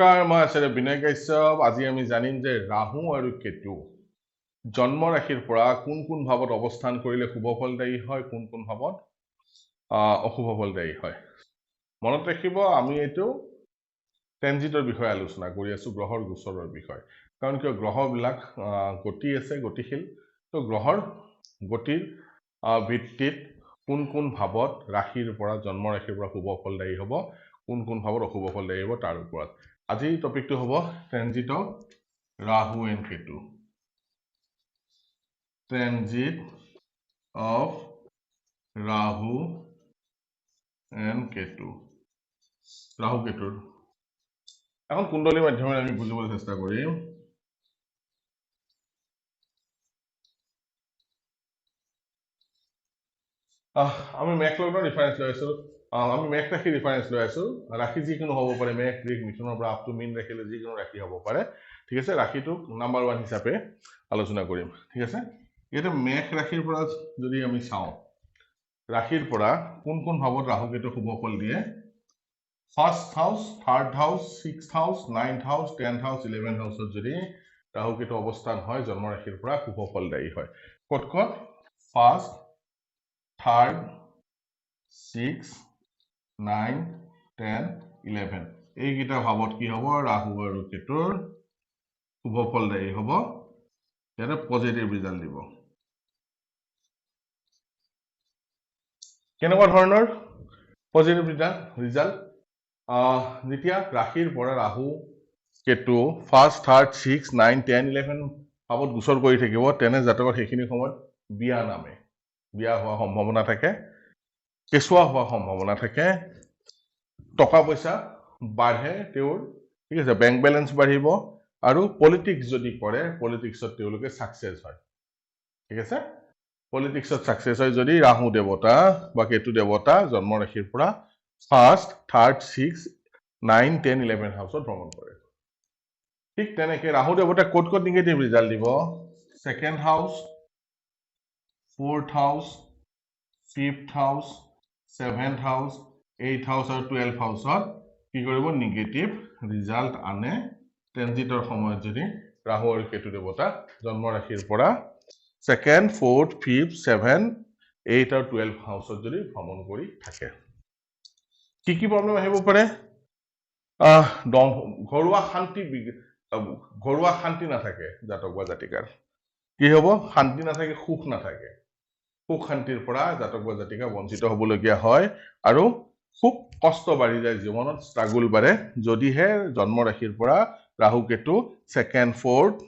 নমস্কাৰ মই আচাৰ্য বিনয় কাশ্যপ আজি আমি জানিম যে ৰাহু আৰু কেতু জন্ম ৰাশিৰ পৰা কোন কোন ভাৱত অৱস্থান কৰিলে শুভ ফলদায়ী হয় কোন কোন ভাৱত অশুভ ফলদায়ী হয় মনত ৰাখিব আমি এইটো ট্ৰেনজিটৰ বিষয়ে আলোচনা কৰি আছো গ্ৰহৰ গোচৰৰ বিষয় কাৰণ কিয় গ্ৰহবিলাক গতি আছে গতিশীল তো গ্ৰহৰ গতিৰ ভিত্তিত কোন কোন ভাৱত ৰাশিৰ পৰা জন্ম ৰাশিৰ পৰা শুভ ফলদায়ী হ'ব কোন কোন ভাৱত অশুভ ফলদায়ী হ'ব তাৰ ওপৰত আজিৰ টপিকটো হ'ব transit of Rahu and Ketu transit of Rahu and Ketu Rahu কেতুৰ এখন কুণ্ডলীৰ মাধ্যমেৰে আমি বুজিবলৈ চেষ্টা কৰিম আমি মেঘ লগ্নৰ ৰেফাৰেন্স লৈ আছো আমি মেঘ ৰাশি ৰেফাৰেন্স লৈ আছো ৰাশি যিকোনো হ'ব পাৰে মেঘ ঋগ মিথুনৰ পৰা আপ টু মীন ৰাখিলে যিকোনো ৰাশি হ'ব পাৰে ঠিক আছে ৰাশিটোক নাম্বাৰ 1 হিচাপে আলোচনা কৰিম ঠিক আছে ইয়াতে মেঘ ৰাশিৰ পৰা যদি আমি চাওঁ ৰাশিৰ পৰা কোন কোন ভাৱত ৰাহু কেতু শুভ ফল দিয়ে ফাৰ্ষ্ট হাউস থাৰ্ড হাউস সিক্সথ হাউস নাইন্থ হাউস 10th হাউস 11th হাউসত যদি ৰাহু কেতু অৱস্থান হয় জন্ম ৰাশিৰ পৰা শুভ ফলদায়ী হয় কত কত ফাৰ্ষ্ট থাৰ্ড 6 9 10 11 এইকেইটা ভাৱত কি হ'ব ৰাহু আৰু কেতুৰ শুভ ফলদায়ী হ'ব ইয়াতে পজিটিভ ৰিজাল্ট দিব কেনেকুৱা ধৰণৰ পজিটিভ ৰিজাল্ট যেতিয়া ৰাশিৰ পৰা ৰাহু কেতু ফাৰ্ষ্ট থাৰ্ড 6 9 10 11 ভাৱত গোচৰ কৰি থাকিব তেনে জাতকৰ সেইখিনি সময়ত বিয়া নামে বিয়া হোৱা সম্ভাৱনা থাকে কেঁচুৱা হোৱা সম্ভাৱনা থাকে টকা পইচা বাঢ়ে তেওঁৰ ঠিক আছে বেংক বেলেন্স বাঢ়িব আৰু পলিটিক্স যদি কৰে পলিটিক্সত তেওঁলোকে সাকসেস হয় ঠিক আছে পলিটিক্সত সাকসেস হয় যদি ৰাহু দেৱতা বা কেতু দেৱতা জন্ম ৰাশিৰ পৰা ফাৰ্ষ্ট থাৰ্ড 6 9 10 11 হাউসত ভ্ৰমণ কৰে ঠিক তেনেকে ৰাহু দেৱতা ক'ত ক'ত নিগেটিভ ৰিজাল্ট দিব সেকেন্ড হাউস ফোৰ্থ হাউস ফিফথ হাউস 7th হাউস 8th হাউস আৰু 12th হাউসত কি কৰিব নিগেটিভ ৰিজাল্ট আনে ট্ৰেনজিটৰ সময়ত যদি ৰাহু আৰু কেতু দেৱতা জন্ম ৰাশিৰ পৰা 2nd 4th 5th 7th 8th আৰু 12th হাউসত যদি ভ্ৰমণ কৰি থাকে কি প্ৰবলেম আহিব পাৰে ঘৰুৱা শান্তি নাথাকে জাতক বা জাতিকাৰ কি হ'ব শান্তি নাথাকে সুখ নাথাকে সুখ শান্তিৰ পৰা জাতক বা জাতিকা বঞ্চিত হ'বলগীয়া হয় আৰু খুব কষ্ট বাঢ়ি যায় জীৱনত ষ্ট্ৰাগল বাঢ়ে যদিহে জন্ম ৰাশিৰ পৰা Rahu Ketu 2nd 4th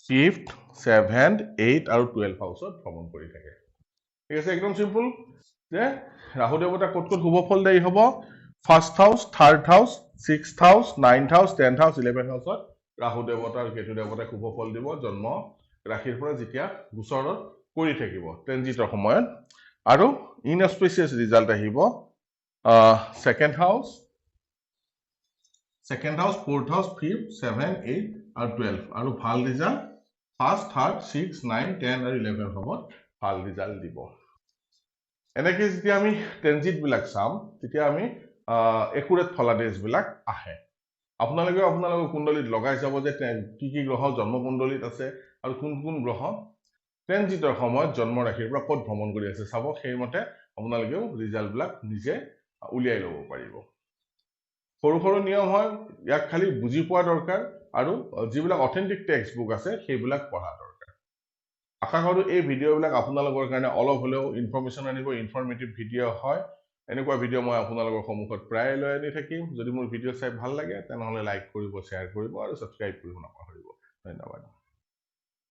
5th 7th 8th আৰু 12th হাউসত ভ্ৰমণ কৰি থাকে ঠিক আছে একদম সিম্পল যে ৰাহু দেৱতা ক'ত ক'ত শুভ ফলদায়ী হ'ব ফাৰ্ষ্ট হাউস থাৰ্ড হাউস 6th হাউস 9th হাউস 10th হাউস 11th হাউসত ৰাহু দেৱতা আৰু কেতু দেৱতাই শুভ ফল দিব জন্ম ৰাশিৰ পৰা যেতিয়া গোচৰত কৰি থাকিব ট্ৰেনজিটৰ সময়ত আৰু ইনঅস্পিচিয়াছ ৰিজাল্ট আহিব সেকেন্ড হাউস 4th হাউস 5th 7th 8th আৰু 12th আৰু ভাল ৰিজাল্ট ফাৰ্ষ্ট থাৰ্ড 6 9 10 আৰু 11 ভাৱত ভাল ৰিজাল্ট দিব এনেকৈ যেতিয়া আমি ট্ৰেনজিট বিলাক চাম তেতিয়া আমি একুৰেট ফলাদেশ বিলাক আহে আপোনালোকে আপোনালোকৰ কুণ্ডলীত লগাই চাব যে কি গ্ৰহ জন্ম কুণ্ডলীত আছে আৰু কোন কোন গ্ৰহ ট্ৰেনজিটৰ সময়ত জন্ম ৰাশিৰ পৰা ক'ত ভ্ৰমণ কৰি আছে চাব সেইমতে আপোনালোকেও ৰিজাল্ট বিলাক নিজে উলিয়াই ল'ব পাৰিব সৰু সৰু নিয়ম হয় ইয়াক খালি বুজি পোৱা দৰকাৰ আৰু যিবিলাক অথেন্টিক টেক্সট বুক আছে সেইবিলাক পঢ়া দৰকাৰ আশা কৰোঁ এই ভিডিঅ'বিলাক আপোনালোকৰ কাৰণে অলপ হ'লেও ইনফৰমেশ্যন আনিব ইনফৰমেটিভ ভিডিঅ' হয় এনেকুৱা ভিডিঅ' মই আপোনালোকৰ সন্মুখত প্ৰায় লৈ আনি থাকিম যদি মোৰ ভিডিঅ' চাই ভাল লাগে তেনেহ'লে লাইক কৰিব শ্বেয়াৰ কৰিব আৰু ছাবস্ক্ৰাইব কৰিব নাপাহৰিব ধন্যবাদ